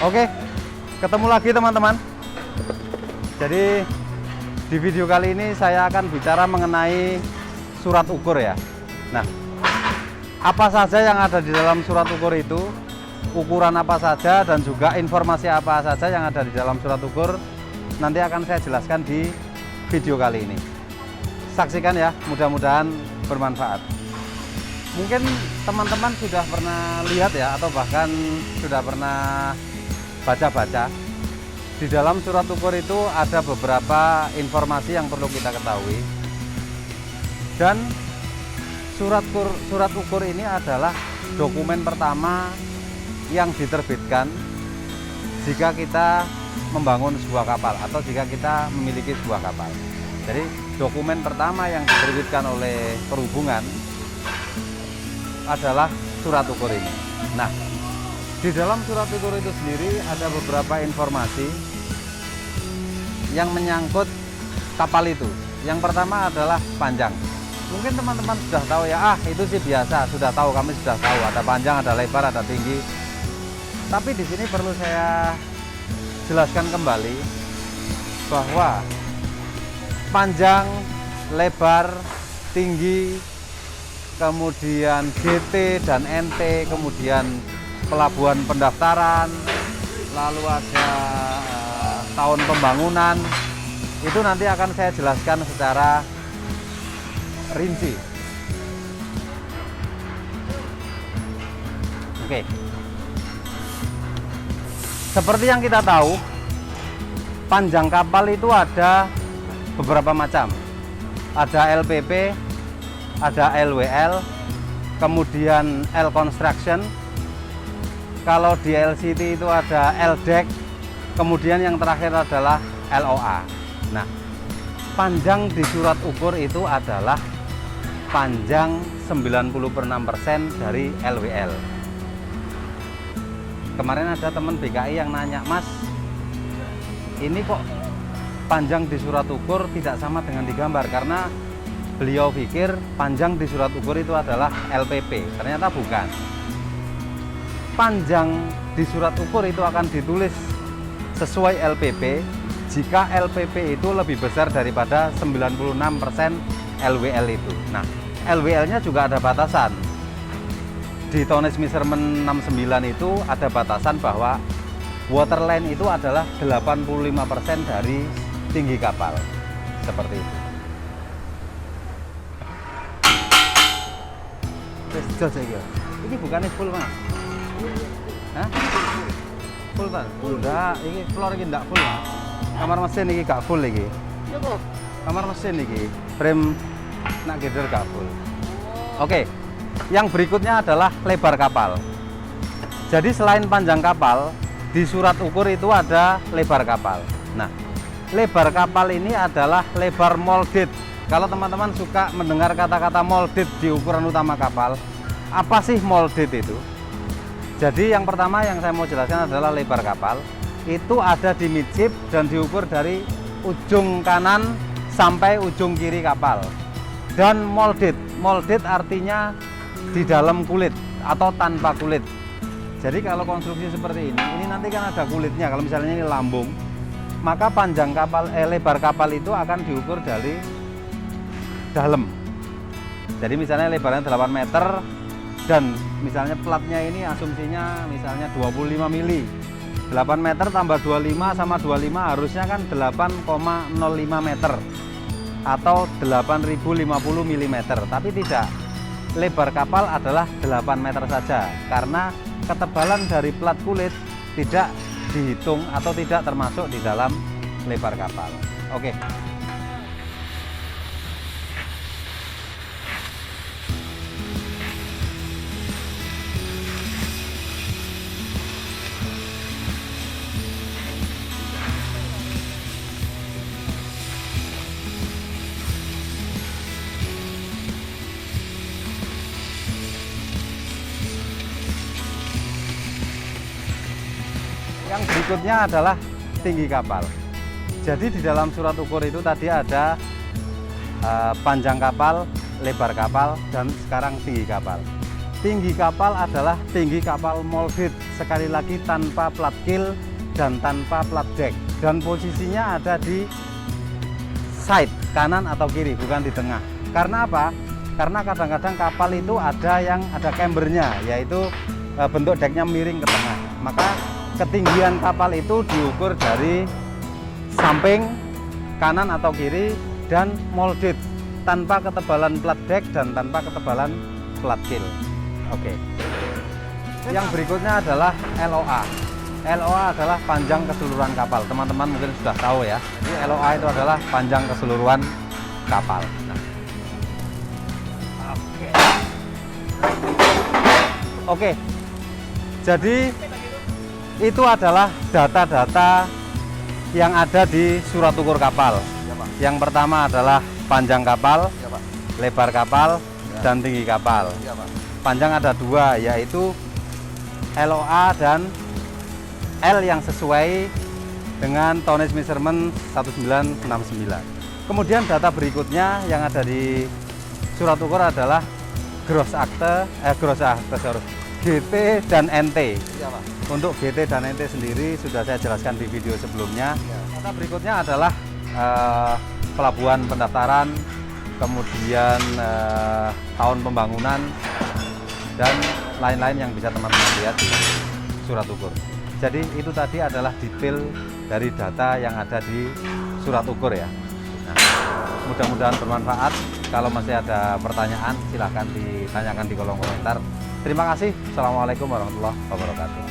Oke, ketemu lagi teman-teman. Jadi di video kali ini saya akan bicara mengenai surat ukur ya. Nah, apa saja yang ada di dalam surat ukur itu, ukuran apa saja, dan juga informasi apa saja yang ada di dalam surat ukur, nanti akan saya jelaskan di video kali ini. Saksikan ya, mudah-mudahan bermanfaat. Mungkin teman-teman sudah pernah lihat ya, atau bahkan sudah pernah baca-baca. Di dalam surat ukur itu ada beberapa informasi yang perlu kita ketahui. Dan surat ukur ini adalah dokumen pertama yang diterbitkan jika kita membangun sebuah kapal atau jika kita memiliki sebuah kapal. Jadi dokumen pertama yang diterbitkan oleh perhubungan adalah surat ukur ini. Nah, di dalam surat ukur itu sendiri ada beberapa informasi yang menyangkut kapal itu. Yang pertama adalah panjang. Mungkin teman-teman sudah tahu ya, itu sih biasa, sudah tahu, kami sudah tahu ada panjang, ada lebar, ada tinggi. Tapi di sini perlu saya jelaskan kembali bahwa panjang, lebar, tinggi, kemudian GT dan NT, kemudian pelabuhan pendaftaran, lalu ada tahun pembangunan, itu nanti akan saya jelaskan secara rinci. Oke. Seperti yang kita tahu, panjang kapal itu ada beberapa macam. Ada LPP, ada LWL, kemudian L Construction. Kalau di LCT itu ada LDEC, kemudian yang terakhir adalah LOA. Nah, panjang di surat ukur itu adalah panjang 90/6% dari LWL. Kemarin ada teman BKI yang nanya, Mas, ini kok panjang di surat ukur tidak sama dengan di gambar? Karena beliau pikir panjang di surat ukur itu adalah LPP, ternyata bukan. Panjang di surat ukur itu akan ditulis sesuai LPP jika LPP itu lebih besar daripada 96% LWL itu. Nah, LWL-nya juga ada batasan. Di Tonnage Measurement 69 itu ada batasan bahwa waterline itu adalah 85% dari tinggi kapal. Seperti itu. Ini bukannya full, Mas? Hah? Full kan? Enggak, ini floor ini enggak full, Mas. Kamar mesin ini gak full ini. Kamar mesin ini frame nak girder gak full. Oke. Yang berikutnya adalah lebar kapal. Jadi selain panjang kapal, di surat ukur itu ada lebar kapal. Nah, lebar kapal ini adalah lebar molded. Kalau teman-teman suka mendengar kata-kata molded di ukuran utama kapal, apa sih molded itu? Jadi yang pertama yang saya mau jelaskan adalah lebar kapal. Itu ada di midship dan diukur dari ujung kanan sampai ujung kiri kapal. Dan molded, molded artinya di dalam kulit atau tanpa kulit. Jadi kalau konstruksi seperti ini nanti kan ada kulitnya. Kalau misalnya ini lambung, maka panjang kapal, lebar kapal itu akan diukur dari dalam. Jadi misalnya lebarnya 8 meter dan misalnya platnya ini asumsinya misalnya 25 mili. 8 meter tambah 25 sama 25 harusnya kan 8,05 meter atau 8050 mm. Tapi tidak. Lebar kapal adalah 8 meter saja karena ketebalan dari plat kulit tidak dihitung atau tidak termasuk di dalam lebar kapal. Oke. Yang berikutnya adalah tinggi kapal. Jadi di dalam surat ukur itu tadi ada panjang kapal, lebar kapal, dan sekarang tinggi kapal. tinggi kapal adalah tinggi kapal molded, sekali lagi tanpa plat keel dan tanpa plat deck, dan posisinya ada di side kanan atau kiri, bukan di tengah. Karena apa? Karena kadang-kadang kapal itu ada yang ada cambernya, yaitu bentuk decknya miring ke tengah. Maka ketinggian kapal itu diukur dari samping kanan atau kiri dan molded, tanpa ketebalan plat deck dan tanpa ketebalan plat keel. Oke. Yang berikutnya adalah LOA. LOA adalah panjang keseluruhan kapal. Teman-teman mungkin sudah tahu ya. Jadi LOA itu adalah panjang keseluruhan kapal. Nah. Oke. Jadi itu adalah data-data yang ada di surat ukur kapal. Ya, Pak. Yang pertama adalah panjang kapal, Ya, Pak. lebar kapal, Ya. dan tinggi kapal. Ya, Pak. Panjang ada dua, yaitu LOA dan L yang sesuai dengan tonnage measurement 1969. Kemudian data berikutnya yang ada di surat ukur adalah GT dan NT. Ya, Pak. Untuk GT dan NT sendiri sudah saya jelaskan di video sebelumnya. Ya. Data berikutnya adalah pelabuhan pendaftaran, kemudian tahun pembangunan, dan lain-lain yang bisa teman-teman lihat di surat ukur. Jadi itu tadi adalah detail dari data yang ada di surat ukur ya. Nah, mudah-mudahan bermanfaat. Kalau masih ada pertanyaan silahkan ditanyakan di kolom komentar. Terima kasih. Assalamualaikum warahmatullahi wabarakatuh.